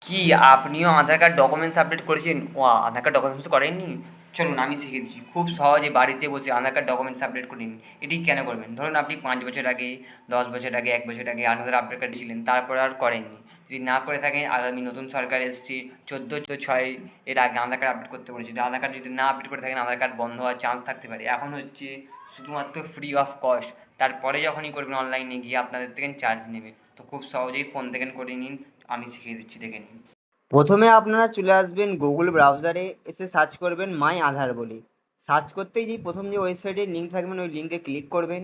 কি আপনিও আধার card documents update করেছেন? ও, আধার কার্ড ডকুমেন্টস করেননি? চলুন আমি শিখিয়ে দিচ্ছি, খুব সহজে বাড়িতে বসে আধার কার্ড ডকুমেন্টস আপডেট করে নিন। এটি কেন করবেন? ধরুন আপনি 5 বছর আগে, 10 বছর আগে, 1 বছর আগে আধার আপডেট কার্ড ছিলেন, তারপর আর করেননি। যদি না করে থাকেন, আগামী নতুন সরকার এসছে 14/6 এর আগে আধার কার্ড আপডেট করতে বলেছে। যদি আধার কার্ড যদি না আপডেট করে থাকেন, আধার কার্ড বন্ধ হওয়ার চান্স থাকতে পারে। এখন হচ্ছে শুধুমাত্র ফ্রি অফ কস্ট। তারপরে যখনই করবেন অনলাইনে গিয়ে আপনাদের থেকে চার্জ নেবে। তো খুব সহজেই ফোন থেকে করে নিন, আমি শিখিয়ে দিচ্ছি, দেখে নিন। প্রথমে আপনারা চলে আসবেন গুগল ব্রাউজারে, এসে সার্চ করবেন মাই আধার বলে। সার্চ করতেই প্রথম যে ওয়েবসাইটের লিঙ্ক থাকবেন ওই লিঙ্কে ক্লিক করবেন।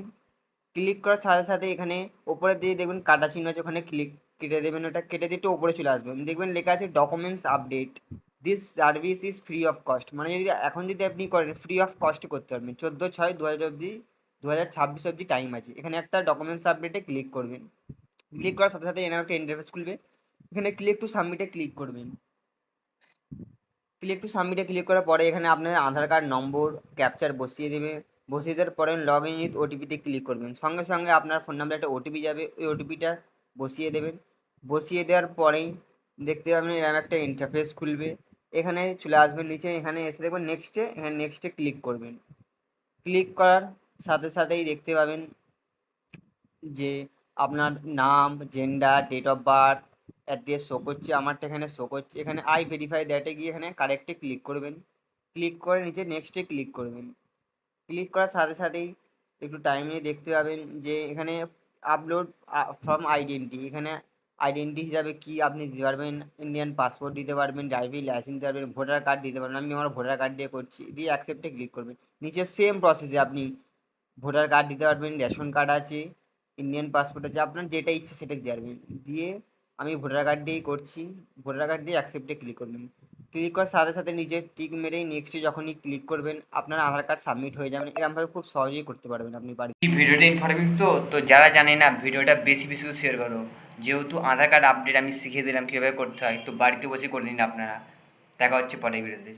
ক্লিক করার সাথে সাথে এখানে ওপরে দিয়ে দেখবেন কাটা চিহ্ন আছে, ওখানে ক্লিক কেটে দেবেন। ওটা কেটে দিয়ে একটু ওপরে চলে আসবেন, দেখবেন লেখা আছে documents update, this service is free of cost. মানে যদি আপনি করেন ফ্রি অফ কস্ট করতে পারবেন। 14/6/2000 অবধি, 2026 অবধি টাইম আছে। এখানে একটা ডকুমেন্টস আপডেটে ক্লিক করবেন। ক্লিক করার সাথে সাথে এখানে একটা ইন্টারফেস খুলবে। এখানে ক্লিক টু সাবমিটে ক্লিক করবেন। ক্লিক টু সাবমিটে ক্লিক করার পরে এখানে আপনার আধার কার্ড নম্বর ক্যাপচার বসিয়ে দেবে। বসিয়ে দেওয়ার পরে লগ ইন উইথ ওটিপিতে ক্লিক করবেন। সঙ্গে সঙ্গে আপনার ফোন নাম্বারে একটা ওটিপি যাবে, ওই ওটিপিটা বসিয়ে দেবেন। বসিয়ে দেওয়ার পরেই দেখতে পাবেন এরকম একটা ইন্টারফেস খুলবে। এখানে চলে আসবেন নিচে, এখানে এসে দেখবেন নেক্সটে, এখানে নেক্সটে ক্লিক করবেন। ক্লিক করার সাথে সাথেই দেখতে পাবেন যে আপনার নাম, gender, date of birth, address show করছে। আমারটা এখানে শো করছে। এখানে আই ভেরিফাই দ্যাটে গিয়ে এখানে কারেক্টে ক্লিক করবেন। ক্লিক করে নিচে নেক্সটে ক্লিক করবেন। ক্লিক করার সাথে সাথেই একটু টাইম নিয়ে দেখতে পাবেন যে এখানে আপলোড ফ্রম আইডেন্টি, এখানে আইডেন্টি হিসাবে কি আপনি দিতে পারবেন। ইন্ডিয়ান পাসপোর্ট দিতে পারবেন, ড্রাইভিং লাইসেন্স দিতে পারবেন, ভোটার কার্ড দিতে পারবেন। আমি আমার ভোটার কার্ড দিয়ে করছি, দিয়ে অ্যাকসেপ্টে ক্লিক করবেন। নিচে সেম প্রসেসে আপনি ভোটার কার্ড দিতে পারবেন, রেশন কার্ড আছে, ইন্ডিয়ান পাসপোর্ট আছে, আপনার যেটা ইচ্ছে সেটা দিতে পারবেন। দিয়ে আমি ভোটার কার্ড দিয়েই করছি। ভোটার কার্ড দিয়ে অ্যাকসেপ্টে ক্লিক করবেন। ক্লিক করার সাথে সাথে নিচে টিক মেরেই নেক্সটে যখনই ক্লিক করবেন আপনার আধার কার্ড সাবমিট হয়ে যাবেন। এরকমভাবে খুব সহজেই করতে পারবেন আপনি বাড়িতে। এই ভিডিওটা ইনফরমেটিভ, তো যারা জানে না ভিডিওটা বেশি বেশি শেয়ার করো। যেহেতু আধার কার্ড আপডেট আমি শিখিয়ে দিলাম কীভাবে করতে হয়, তো বাড়িতে বসে করে নিন আপনারা। দেখা হচ্ছে পরের ভিডিওতে।